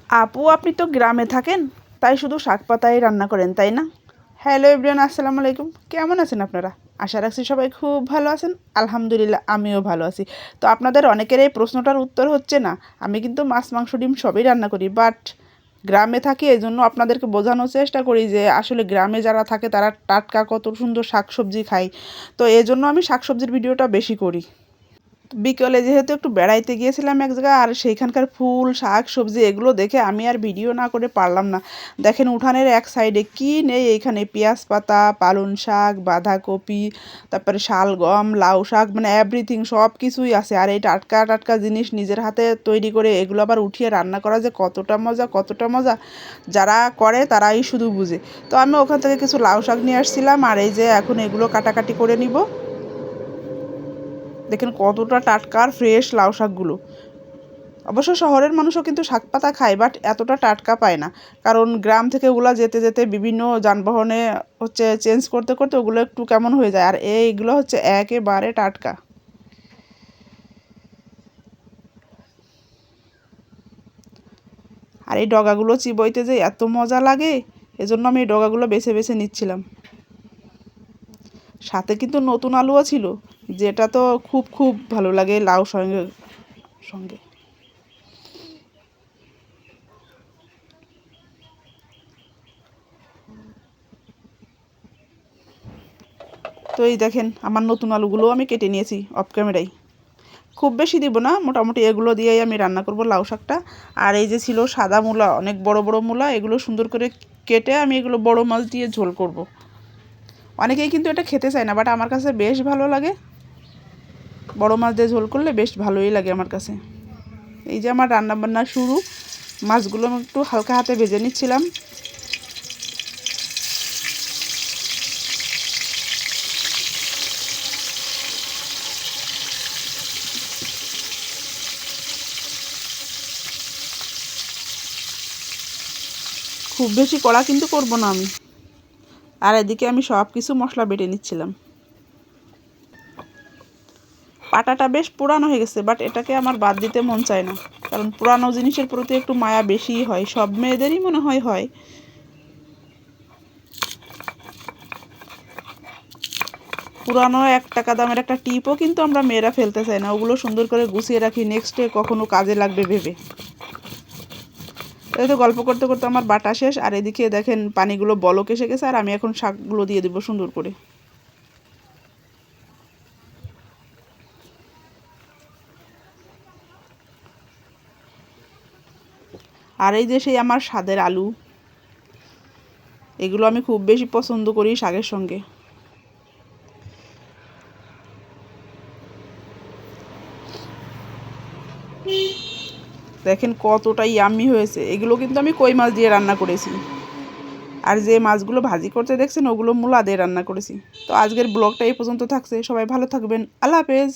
আপু আপনি তো গ্রামে থাকেন, তাই শুধু শাক পাতাই রান্না করেন তাই না? হ্যালো এভরিওয়ান, আসসালামু আলাইকুম। কেমন আছেন আপনারা? আশা রাখছি সবাই খুব ভালো আছেন। আলহামদুলিল্লাহ আমিও ভালো আছি। তো আপনাদের অনেকের এই প্রশ্নটার উত্তর হচ্ছে না, আমি কিন্তু মাছ মাংস ডিম সবই রান্না করি, বাট গ্রামে থাকি এই জন্য আপনাদেরকে বোঝানোর চেষ্টা করি যে আসলে গ্রামে যারা থাকে তারা টাটকা কত সুন্দর শাকসবজি খায়। তো এই জন্য আমি শাকসবজির ভিডিওটা বেশি করি। বিকেলে যেহেতু একটু বেড়াইতে গিয়েছিলাম এক জায়গায়, আর সেইখানকার ফুল শাক সবজি এগুলো দেখে আমি আর ভিডিও না করে পারলাম না। দেখেন উঠানের এক সাইডে কি নেই, এইখানে পেঁয়াজ পাতা, পালং শাক, বাঁধাকপি, তারপরে শালগম, লাউ শাক, মানে এভরিথিং সব কিছুই আছে। আর এই টাটকা টাটকা জিনিস নিজের হাতে তৈরি করে এগুলো আবার উঠিয়ে রান্না করা যে কতটা মজা কতটা মজা, যারা করে তারাই শুধু বুঝে। তো আমি ওখান থেকে কিছু লাউ শাক নিয়ে আসছিলাম, আর এই যে এখন এগুলো কাটাকাটি করে নিব। দেখেন কতটা টাটকা আর ফ্রেশ লাউ শাকগুলো। অবশ্য শহরের মানুষও কিন্তু শাক পাতা খায়, বাট এতটা টাটকা পায় না, কারণ গ্রাম থেকে ওগুলো যেতে যেতে বিভিন্ন যানবাহনে হচ্ছে চেঞ্জ করতে করতে ওগুলো একটু কেমন হয়ে যায়, আর এইগুলো হচ্ছে একেবারে টাটকা। আর এই ডগাগুলো চিবইতে যে এত মজা লাগে, এজন্য আমি এই ডগাগুলো বেছে বেছে নিচ্ছিলাম। সাথে কিন্তু নতুন আলুও ছিল, যেটা তো খুব খুব ভালো লাগে লাউ সঙ্গে সঙ্গে। তো এই দেখেন আমার নতুন আলুগুলোও আমি কেটে নিয়েছি অফ ক্যামেরায়। খুব বেশি দিব না, মোটামুটি এগুলো দিয়েই আমি রান্না করব লাউ শাকটা। আর এই যে ছিল সাদা মূলা, অনেক বড় বড় মূলা, এগুলো সুন্দর করে কেটে আমি এগুলো বড় মাছ দিয়ে ঝোল করব। অনেকেই কিন্তু এটা খেতে চায় না, বাট আমার কাছে বেশ ভালো লাগে। বড় মাছ দিয়ে ঝোল করলে বেশ ভালোই লাগে আমার কাছে। এই যে আমার রান্নাবান্না শুরু। মাছগুলো আমি একটু হালকা হাতে ভেজে নিচ্ছিলাম। খুব বেশি কড়া কিন্তু করব না আমি। আর এদিকে আমি সব কিছু মশলা বেটে নিচ্ছিলাম। পাটাটা বেশ পুরানো হয়ে গেছে, বাট এটাকে আমার বাদ দিতে মন চায় না, কারণ পুরানো জিনিসের প্রতি একটু মায়া বেশিই হয়, সব মেয়েদেরই মনে হয় হয়। পুরানো 1 টাকা দামের একটা টিপও কিন্তু আমরা মেয়েরা ফেলতে চাই না, ওগুলো সুন্দর করে গুছিয়ে রাখি নেক্সট ডে কখনো কাজে লাগবে ভেবে। এই তো গল্প করতে করতে আমার বাটা শেষ, আর এদিকে দেখেন পানিগুলো বলক এসে গেছে, আর আমি এখন শাকগুলো দিয়ে দেবো সুন্দর করে। আর এই যে সেই আমার স্বাদের আলু, এগুলো আমি খুব বেশি পছন্দ করি শাকের সঙ্গে। দেখেন কতটা ইয়াম্মি হয়েছে। এগুলো কিন্তু আমি কই মাছ দিয়ে রান্না করেছি, আর যে মাছগুলো ভাজি করতে দেখছেন ওগুলো মূলা দিয়ে রান্না করেছি। তো আজকের ব্লগটা এই পর্যন্ত থাকছে, সবাই ভালো থাকবেন, আল্লাহ হাফেজ।